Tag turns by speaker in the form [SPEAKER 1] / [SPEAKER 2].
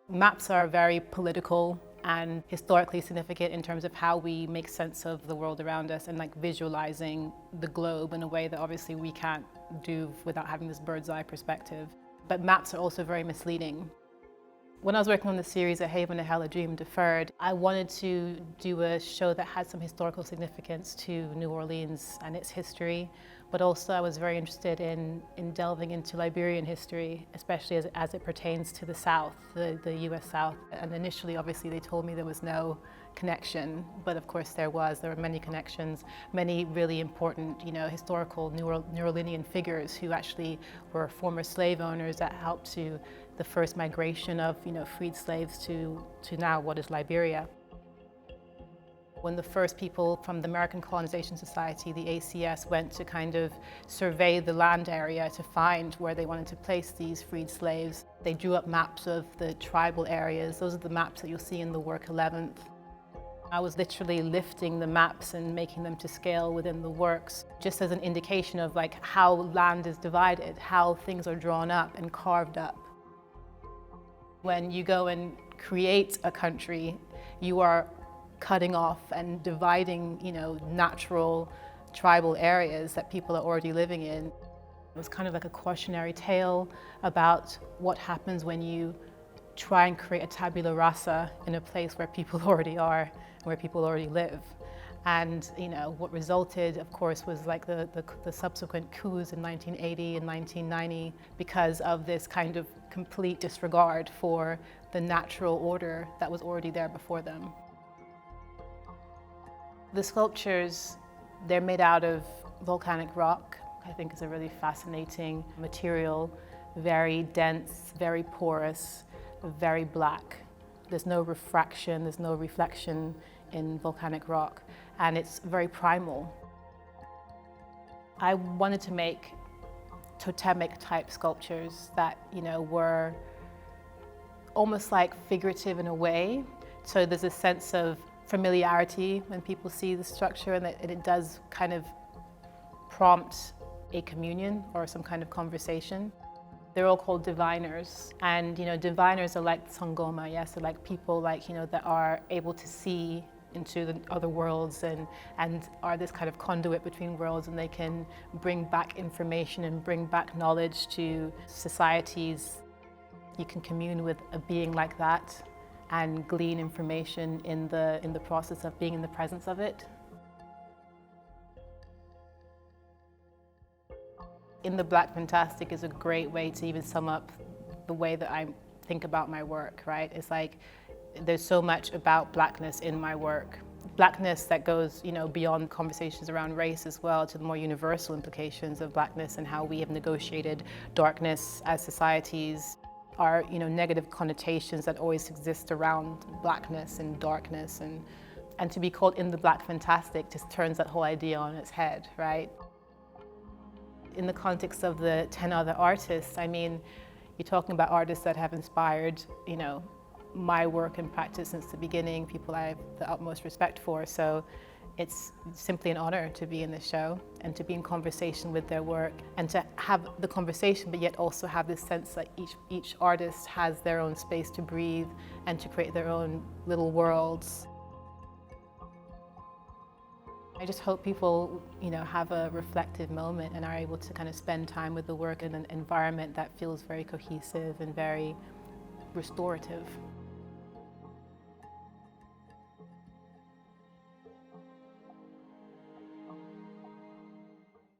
[SPEAKER 1] Maps are very political and historically significant in terms of how we make sense of the world around us and like visualizing the globe in a way that obviously we can't do without having this bird's eye perspective. But maps are also very misleading. When I was working on the series at Hayward, Dream Deferred, I wanted to do a show that had some historical significance to New Orleans and its history, but also I was very interested in delving into Liberian history, especially as it pertains to the South, the US South. And initially, obviously, they told me there was no connection, but of course there were many connections, many really important, historical New Orleanian figures who actually were former slave owners that helped to the first migration of, freed slaves to now what is Liberia. When the first people from the American Colonization Society, the ACS, went to kind of survey the land area to find where they wanted to place these freed slaves, they drew up maps of the tribal areas. Those are the maps that you'll see in the work 11th. I was literally lifting the maps and making them to scale within the works, just as an indication of like how land is divided, how things are drawn up and carved up. When you go and create a country, you are cutting off and dividing, natural tribal areas that people are already living in. It was kind of like a cautionary tale about what happens when you try and create a tabula rasa in a place where people already are, where people already live. And what resulted, of course, was like the subsequent coups in 1980 and 1990 because of this kind of complete disregard for the natural order that was already there before them. The sculptures, they're made out of volcanic rock. I think it's a really fascinating material, very dense, very porous, very black. There's no refraction, there's no reflection in volcanic rock, and it's very primal. I wanted to make totemic type sculptures that, were almost like figurative in a way. So there's a sense of familiarity when people see the structure, and it does kind of prompt a communion or some kind of conversation. They're all called diviners, and diviners are like sangoma, yes, they're like people that are able to see into the other worlds and are this kind of conduit between worlds, and they can bring back information and bring back knowledge to societies. You can commune with a being like that and glean information in the process of being in the presence of it. In the Black Fantastic is a great way to even sum up the way that I think about my work, right? It's like there's so much about blackness in my work. Blackness that goes, beyond conversations around race as well, to the more universal implications of blackness and how we have negotiated darkness as societies. Are negative connotations that always exist around blackness and darkness, and to be called In the Black Fantastic just turns that whole idea on its head, right? In the context of the 10 other artists, I mean, you're talking about artists that have inspired, my work and practice since the beginning, people I have the utmost respect for. So it's simply an honor to be in this show and to be in conversation with their work and to have the conversation, but yet also have this sense that each artist has their own space to breathe and to create their own little worlds. I just hope people, have a reflective moment and are able to kind of spend time with the work in an environment that feels very cohesive and very restorative.